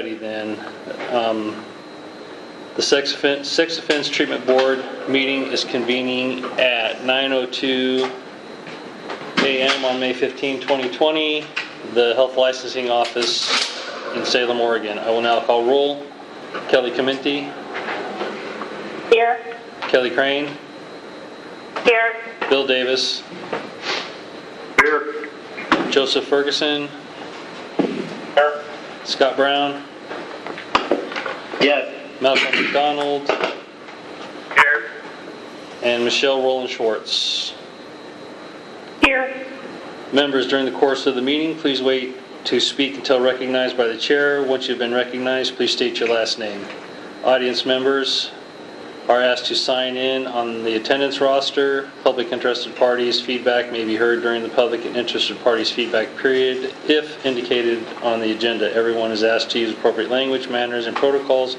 Then the Sex Offense Treatment Board meeting is convening at 9:02 a.m. on May 15, 2020, the Health Licensing Office in Salem, Oregon. I will now call roll. Kelly Comenti. Here. Kelly Crane. Here. Bill Davis. Here. Joseph Ferguson. Here. Scott Brown. Yes. Malcolm McDonald. Here. And Michelle Rowland Schwartz. Here. Members, during the course of the meeting, please wait to speak until recognized by the chair. Once you've been recognized, please state your last name. Audience members are asked to sign in on the attendance roster. Public interested parties' feedback may be heard during the public and interested parties' feedback period if indicated on the agenda. Everyone is asked to use appropriate language, manners, and protocols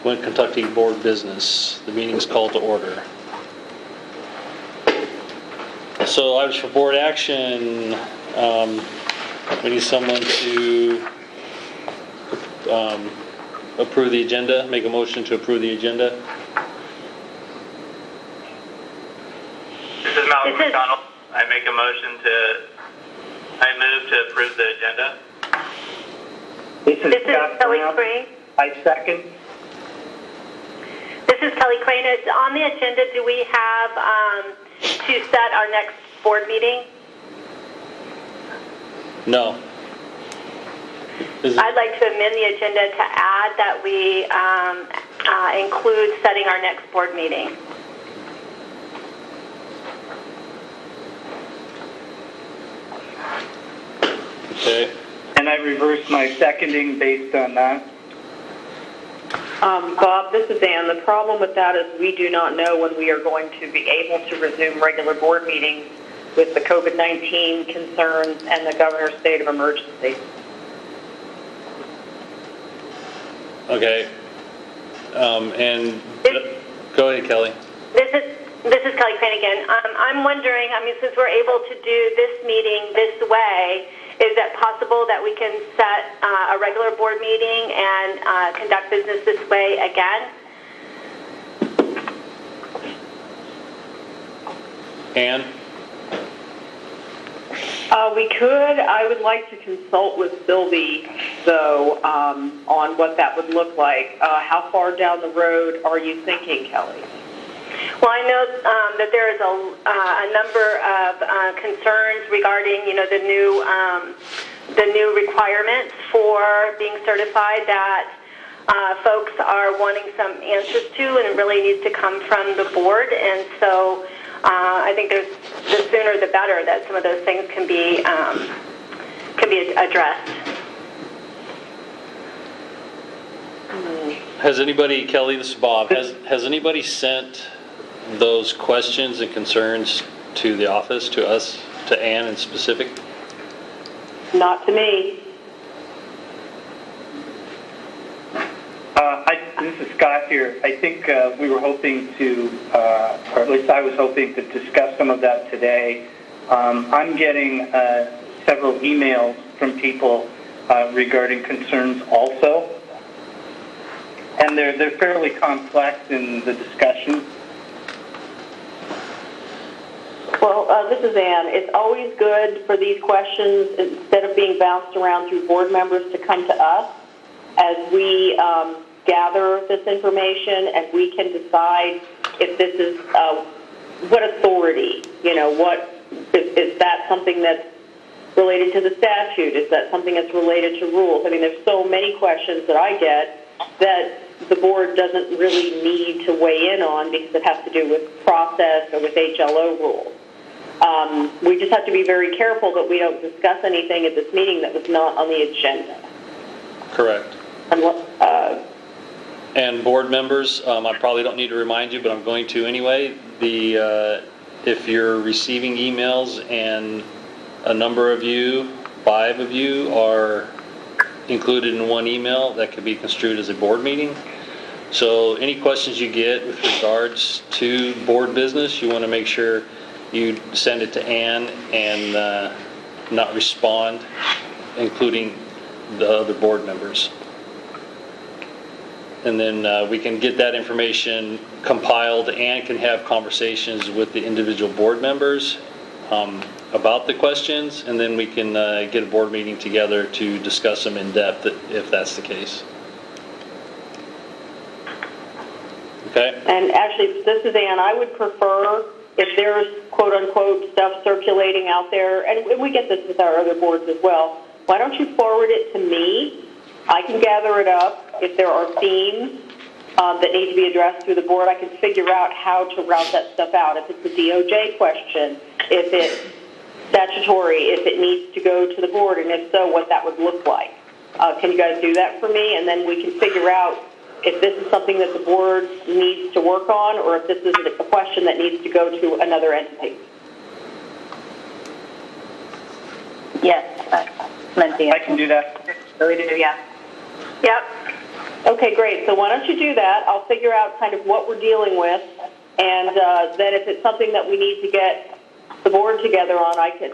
when conducting board business. The meeting is called to order. So items for board action. We need someone to approve the agenda, make a motion to approve the agenda. This is Malcolm McDonald. I move to approve the agenda. This is Kelly Crane. I second. This is Kelly Crane. On the agenda, do we have to set our next board meeting? No. I'd like to amend the agenda to add that we include setting our next board meeting. Okay. And I reverse my seconding based on that. Bob, this is Ann. The problem with that is we do not know when we are going to be able to resume regular board meetings with the COVID-19 concerns and the governor's state of emergency. Okay. And go ahead, Kelly. This is Kelly Crane again. I'm wondering, since we're able to do this meeting this way, is it possible that we can set a regular board meeting and conduct business this way again? Ann? We could. I would like to consult with Sylvie, though, on what that would look like. How far down the road are you thinking, Kelly? Well, I know that there is a number of concerns regarding, the new requirements for being certified that folks are wanting some answers to, and it really needs to come from the board. And so I think the sooner the better that some of those things can be addressed. Has anybody, Kelly, this is Bob, has anybody sent those questions and concerns to the office, to us, to Ann in specific? Not to me. This is Scott here. I think we were hoping to, or at least I was hoping to discuss some of that today. I'm getting several emails from people regarding concerns also. And they're fairly complex in the discussion. Well, this is Ann. It's always good for these questions, instead of being bounced around through board members, to come to us as we gather this information, and we can decide if this is what authority, what is that something that's related to the statute? Is that something that's related to rules? There's so many questions that I get that the board doesn't really need to weigh in on because it has to do with process or with HLO rules. We just have to be very careful that we don't discuss anything at this meeting that was not on the agenda. Correct. And board members, I probably don't need to remind you, but I'm going to anyway. If you're receiving emails and a number of you, 5 of you, are included in one email, that could be construed as a board meeting. So any questions you get with regards to board business, you want to make sure you send it to Ann and not respond, including the other board members. And then we can get that information compiled and can have conversations with the individual board members about the questions, and then we can get a board meeting together to discuss them in depth if that's the case. Okay? And actually, this is Ann, I would prefer if there's quote-unquote stuff circulating out there, and we get this with our other boards as well, why don't you forward it to me? I can gather it up. If there are themes that need to be addressed through the board, I can figure out how to route that stuff out. If it's a DOJ question, if it's statutory, if it needs to go to the board, and if so, what that would look like. Can you guys do that for me? And then we can figure out if this is something that the board needs to work on, or if this is a question that needs to go to another entity. Yes, Lindsay. I can do that. So we do, yeah. Yep. Okay, great. So why don't you do that? I'll figure out kind of what we're dealing with, and then if it's something that we need to get the board together on, I can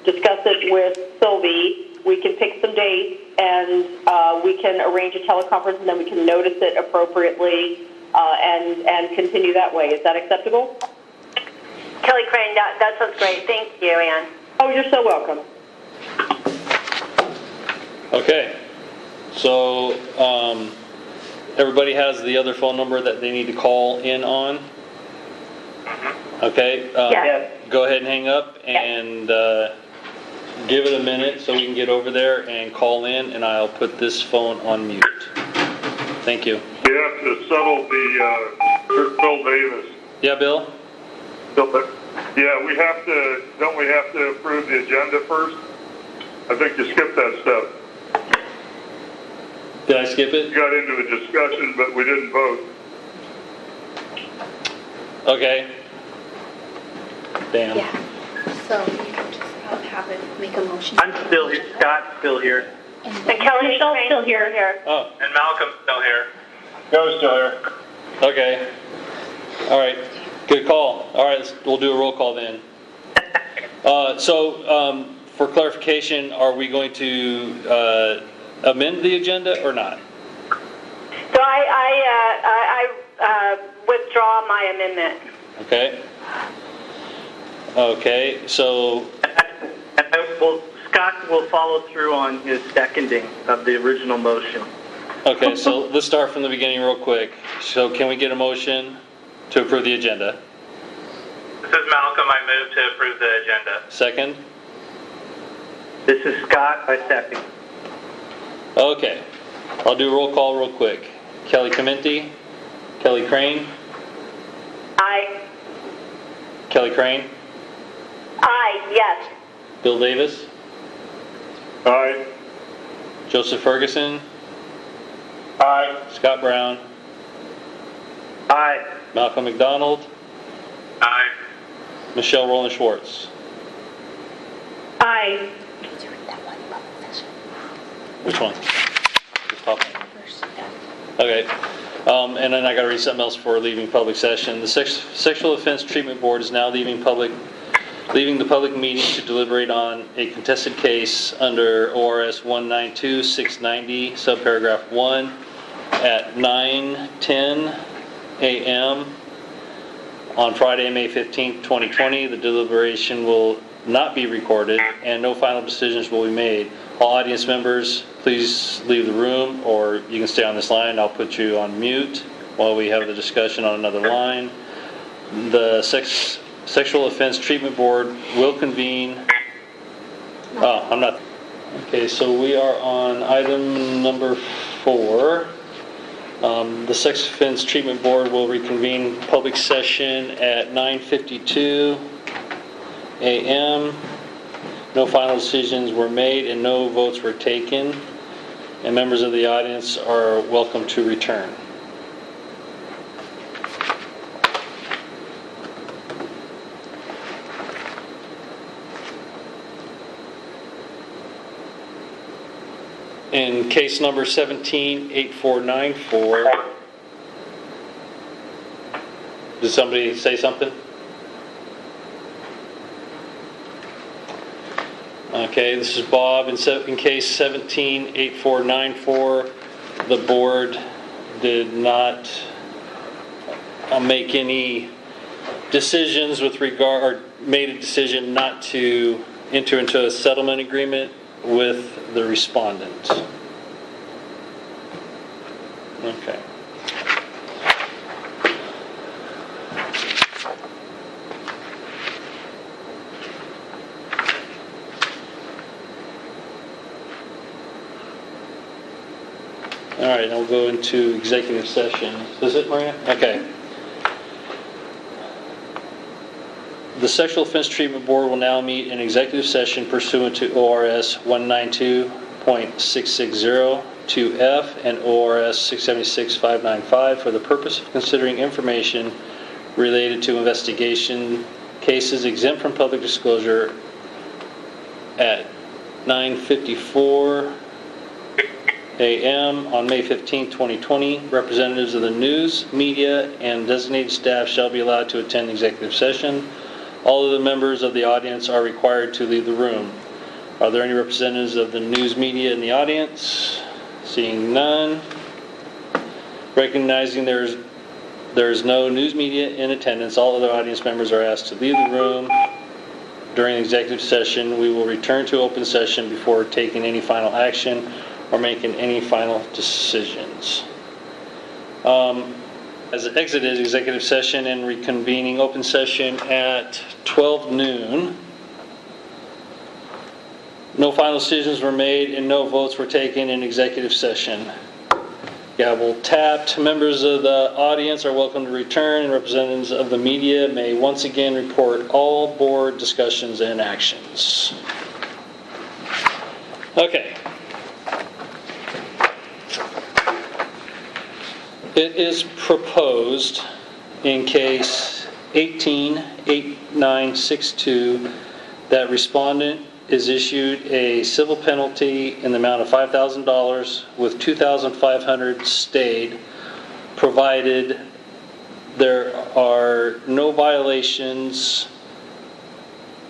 discuss it with Sylvie. We can pick some dates, and we can arrange a teleconference, and then we can notice it appropriately and continue that way. Is that acceptable? Kelly Crane, that sounds great. Thank you, Ann. Oh, you're so welcome. Okay. So everybody has the other phone number that they need to call in on? Okay. Yes. Go ahead and hang up and give it a minute so we can get over there and call in, and I'll put this phone on mute. Thank you. We have to settle the Bill Davis. Yeah, Bill? Yeah, we have to, don't we have to approve the agenda first? I think you skipped that step. Did I skip it? We got into a discussion, but we didn't vote. Okay. Damn. Yeah, so you can just have it, make a motion. I'm still here. Scott's still here. And Kelly Michelle's Crane's still here. Oh, And Malcolm's still here. Joe's still here. okay. All right. Good call. All right, we'll do a roll call then. So for clarification, are we going to amend the agenda or not? So I withdraw my amendment. Okay. Okay, so, Well, Scott will follow through on his seconding of the original motion. okay, so let's start from the beginning real quick. So can we get a motion to approve the agenda? This is Malcolm. I move to approve the agenda. Second? This is Scott. I second. Okay, I'll do a roll call real quick. Kelly Clementi? Kelly Crane? Aye. Kelly Crane? Aye, yes. Bill Davis? Aye. Joseph Ferguson? Aye. Scott Brown? Aye. Malcolm McDonald? Aye. Michelle Rowland Schwartz? Aye. Which one? Just top one. Okay. And then I got to read something else for leaving public session. The Sexual Offense Treatment Board is now leaving the public meeting to deliberate on a contested case under ORS 192-690, subparagraph 1, at 9:10 a.m. on Friday, May 15th, 2020. The deliberation will not be recorded, and no final decisions will be made. All audience members, please leave the room, or you can stay on this line. I'll put you on mute while we have the discussion on another line. The Sexual Offense Treatment Board will convene. Oh, I'm not. Okay, so we are on item number 4. The Sex Offense Treatment Board will reconvene public session at 9:52 a.m. No final decisions were made and no votes were taken, and members of the audience are welcome to return. In case number 178494, did somebody say something? Okay, this is Bob. In case 178494, the board did not make any decisions with regard, or made a decision not to enter into a settlement agreement with the respondent. Okay. All right, I'll go into executive session. Is it, Maria? Okay. The Sexual Offense Treatment Board will now meet in executive session pursuant to ORS 192.660-2F and ORS 676-595 for the purpose of considering information related to investigation cases exempt from public disclosure at 9:54 a.m. on May 15, 2020. Representatives of the news, media, and designated staff shall be allowed to attend executive session. All of the members of the audience are required to leave the room. Are there any representatives of the news media in the audience? Seeing none. Recognizing there is no news media in attendance, all other audience members are asked to leave the room. During the executive session, we will return to open session before taking any final action or making any final decisions. As it exited executive session and reconvening open session at 12 noon, no final decisions were made and no votes were taken in executive session. Gavel tapped. Members of the audience are welcome to return, and representatives of the media may once again report all board discussions and actions. Okay. It is proposed in case 18-8962 that respondent is issued a civil penalty in the amount of $5,000 with $2,500 stayed, provided there are no violations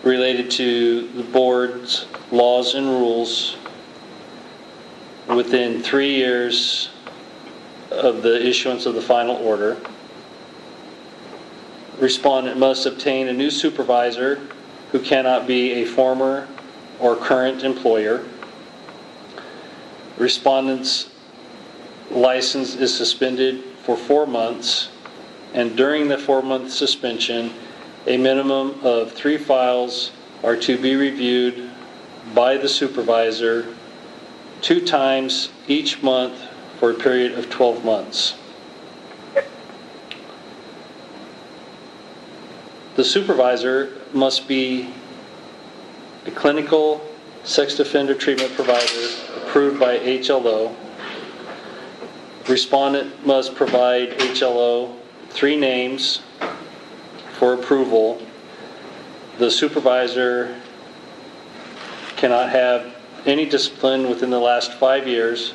related to the board's laws and rules within 3 years of the issuance of the final order. Respondent must obtain a new supervisor who cannot be a former or current employer. Respondent's license is suspended for 4 months, and during the 4-month suspension, a minimum of 3 files are to be reviewed by the supervisor 2 times each month for a period of 12 months. The supervisor must be a clinical sex offender treatment provider approved by HLO. Respondent must provide HLO 3 names for approval. The supervisor cannot have any discipline within the last 5 years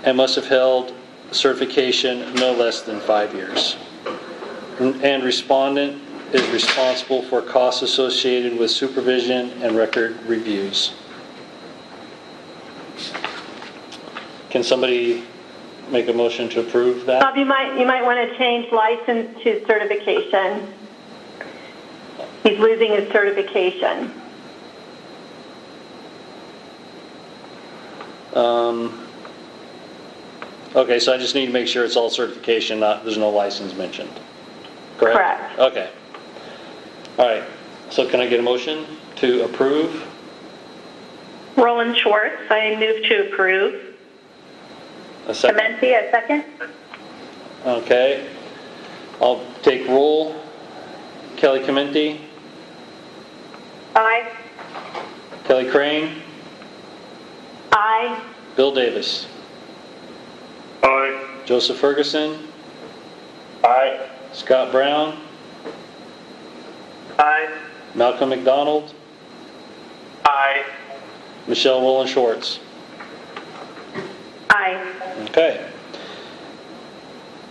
and must have held certification no less than 5 years. And respondent is responsible for costs associated with supervision and record reviews. Can somebody make a motion to approve that? Bob, you might want to change license to certification. He's losing his certification. Okay, so I just need to make sure it's all certification, there's no license mentioned. Correct? Okay. All right. So can I get a motion to approve? Roland Schwartz, I move to approve. A second? Clementi, a second. Okay. I'll take roll. Kelly Clementi? Aye. Kelly Crane? Aye. Bill Davis? Aye. Joseph Ferguson? Aye. Scott Brown? Aye. Malcolm McDonald? Aye. Michelle Roland Schwartz? Aye. Okay.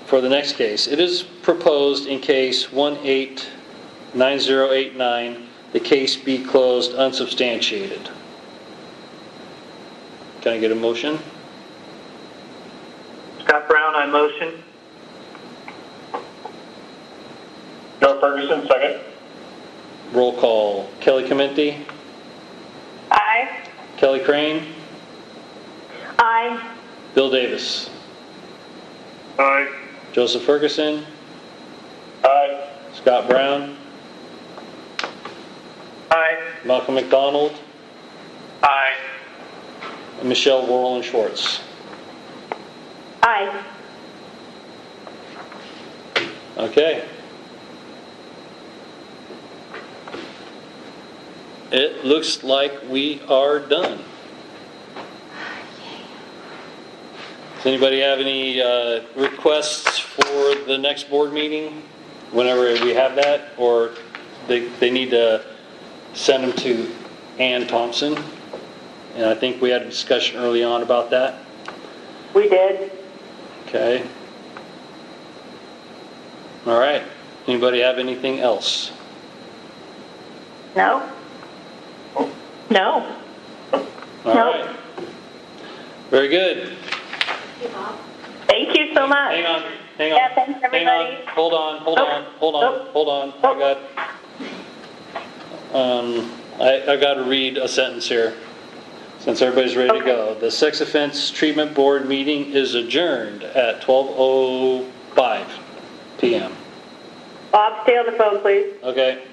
For the next case, it is proposed in case 189089, the case be closed unsubstantiated. Can I get a motion? Scott Brown, I motion. Joe Ferguson, second. Roll call. Kelly Clementi, Aye. Kelly Crane, Aye. Bill Davis, Aye. Joseph Ferguson, Aye. Scott Brown, Aye. Malcolm McDonald, Aye. and Michelle Worland Schwartz. Aye. Okay. It looks like we are done. Does anybody have any requests for the next board meeting? Whenever we have that, or they need to send them to Ann Thompson? And I think we had a discussion early on about that. We did. Okay. All right. Anybody have anything else? No? No. All Nope. right. Very good. Thank you so much. Hang on. Yeah, thanks, Hang everybody. on. Hold on. I got to read a sentence here, since everybody's ready to go. The Sex Offense Treatment Board meeting is adjourned at 12:05 p.m. Bob, stay on the phone, please. Okay.